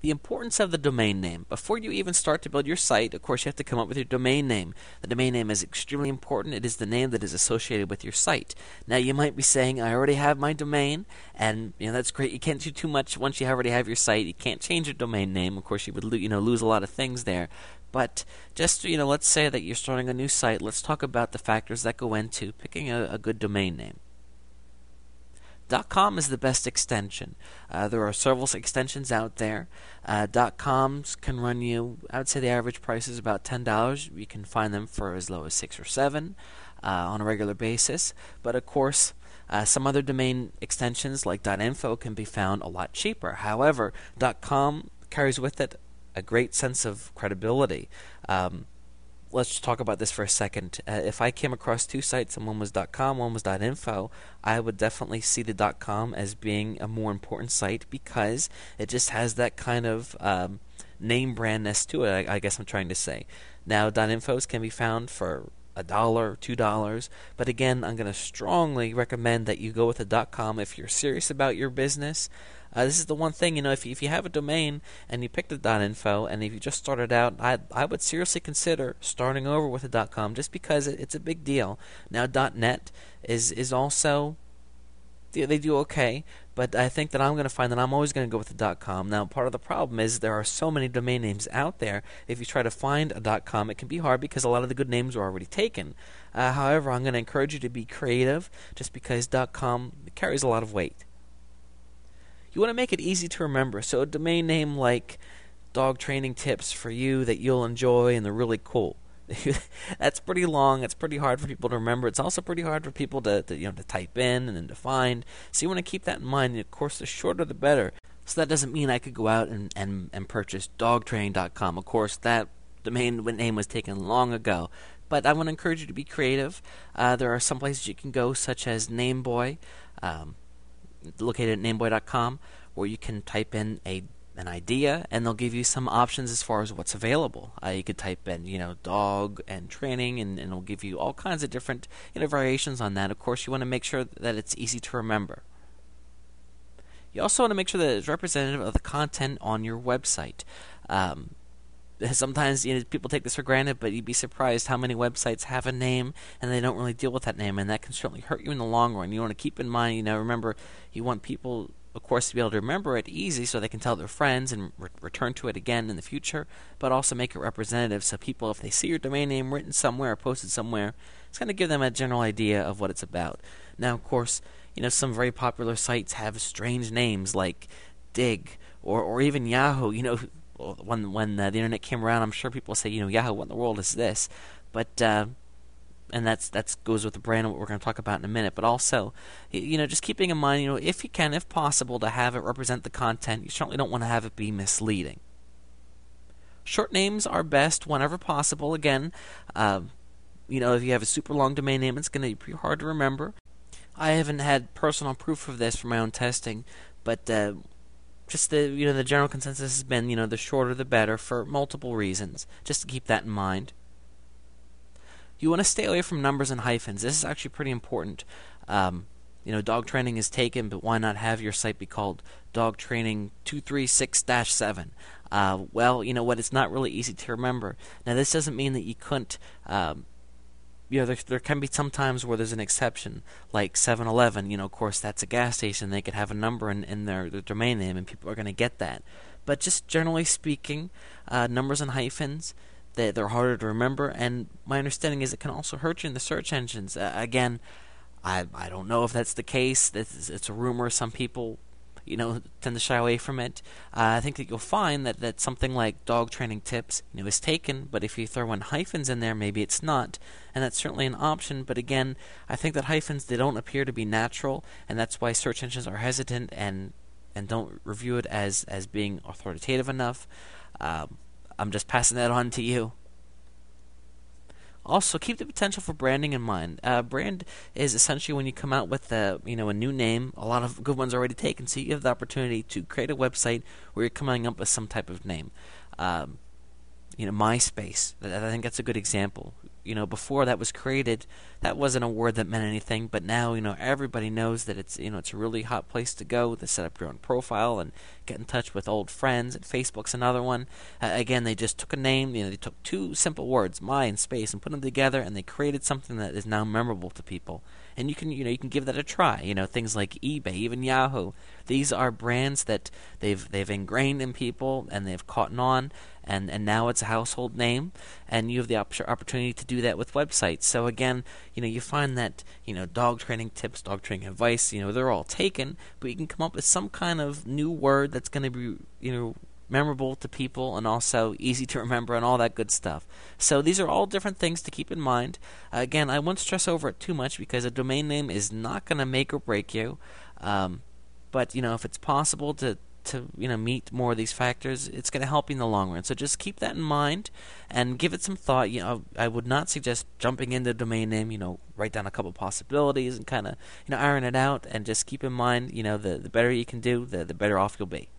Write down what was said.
The importance of the domain name. Before you even start to build your site, of course, you have to come up with your domain name. The domain name is extremely important. It is the name that is associated with your site. Now, you might be saying, I already have my domain, and that's great. You can't do too much once you already have your site. You can't change your domain name. Of course, you would lose a lot of things there. But just let's say that you're starting a new site. Let's talk about the factors that go into picking a good domain name. .com is the best extension. There are several extensions out there. .coms can run you, I would say the average price is about $10. You can find them for as low as $6 or $7 on a regular basis. But of course, some other domain extensions like .info can be found a lot cheaper. However, .com carries with it a great sense of credibility. Let's just talk about this for a second. If I came across two sites and one was .com, one was .info, I would definitely see the .com as being a more important site because it just has that kind of name brandness to it, I guess I'm trying to say. Now, .infos can be found for $1, $2, but again, I'm going to strongly recommend that you go with a .com if you're serious about your business. This is the one thing, if you have a domain and you picked a .info, and if you just started out, I would seriously consider starting over with a .com just because it's a big deal. Now, .net is also, they do okay, but I think that I'm going to find that I'm always going to go with the .com. Now, part of the problem is there are so many domain names out there. If you try to find a .com, it can be hard because a lot of the good names are already taken. However, I'm going to encourage you to be creative just because .com carries a lot of weight. You want to make it easy to remember, so a domain name like Dog Training Tips for you that you'll enjoy and they're really cool. That's pretty long. It's pretty hard for people to remember. It's also pretty hard for people to type in and then to find. So you want to keep that in mind. And of course, the shorter the better. So that doesn't mean I could go out and purchase dogtraining.com. Of course, that domain name was taken long ago. But I want to encourage you to be creative. There are some places you can go, such as Nameboy. Located at nameboy.com, where you can type in an idea and they'll give you some options as far as what's available. You could type in dog and training, and it'll give you all kinds of different variations on that. Of course, you want to make sure that it's easy to remember. You also want to make sure that it's representative of the content on your website. Sometimes people take this for granted, but you'd be surprised how many websites have a name and they don't really deal with that name, and that can certainly hurt you in the long run. You want to keep in mind, remember, you want people, of course, to be able to remember it easy so they can tell their friends and return to it again in the future, but also make it representative so people, if they see your domain name written somewhere or posted somewhere, it's going to give them a general idea of what it's about. Now, of course, some very popular sites have strange names like Dig or even Yahoo. When the internet came around, I'm sure people say, Yahoo, what in the world is this? But and that goes with the brand and what we're going to talk about in a minute. But also, just keeping in mind, if you can, if possible, to have it represent the content, you certainly don't want to have it be misleading. Short names are best whenever possible. Again, if you have a super long domain name, it's going to be pretty hard to remember. I haven't had personal proof of this from my own testing, but just the general consensus has been, the shorter the better for multiple reasons, just to keep that in mind. You want to stay away from numbers and hyphens. This is actually pretty important. Dog training is taken, but why not have your site be called Dog Training 236-7? Well, you know what? It's not really easy to remember. Now, this doesn't mean that you couldn't. There can be some times where there's an exception, like 7-Eleven. Of course, that's a gas station. They could have a number in their domain name, and people are going to get that. But just generally speaking, numbers and hyphens, they're harder to remember, and my understanding is it can also hurt you in the search engines. Again, I don't know if that's the case. It's a rumor. Some people tend to shy away from it. I think that you'll find that something like Dog Training Tips is taken, but if you throw in hyphens in there, maybe it's not, and that's certainly an option. But again, I think that hyphens, they don't appear to be natural, and that's why search engines are hesitant and don't review it as being authoritative enough. I'm just passing that on to you. Also, keep the potential for branding in mind. Brand is essentially when you come out with a new name. A lot of good ones are already taken, so you have the opportunity to create a website where you're coming up with some type of name. MySpace. I think that's a good example. before that was created, that wasn't a word that meant anything, but now, everybody knows that it's a really hot place to go to set up your own profile and get in touch with old friends, and Facebook's another one. Again, they just took a name, they took two simple words, my and space, and put them together, and they created something that is now memorable to people. And you can give that a try. Things like eBay, even Yahoo. These are brands that they've ingrained in people, and they've caught on, and now it's a household name, and you have the opportunity to do that with websites. So again, you find that dog training tips, dog training advice, they're all taken, but you can come up with some kind of new word that's going to be memorable to people and also easy to remember and all that good stuff. So these are all different things to keep in mind. Again, I won't stress over it too much because a domain name is not going to make or break you. But if it's possible to meet more of these factors, it's going to help you in the long run. So just keep that in mind and give it some thought. I would not suggest jumping into a domain name. Write down a couple possibilities and kind of iron it out, and just keep in mind, the better you can do, the better off you'll be.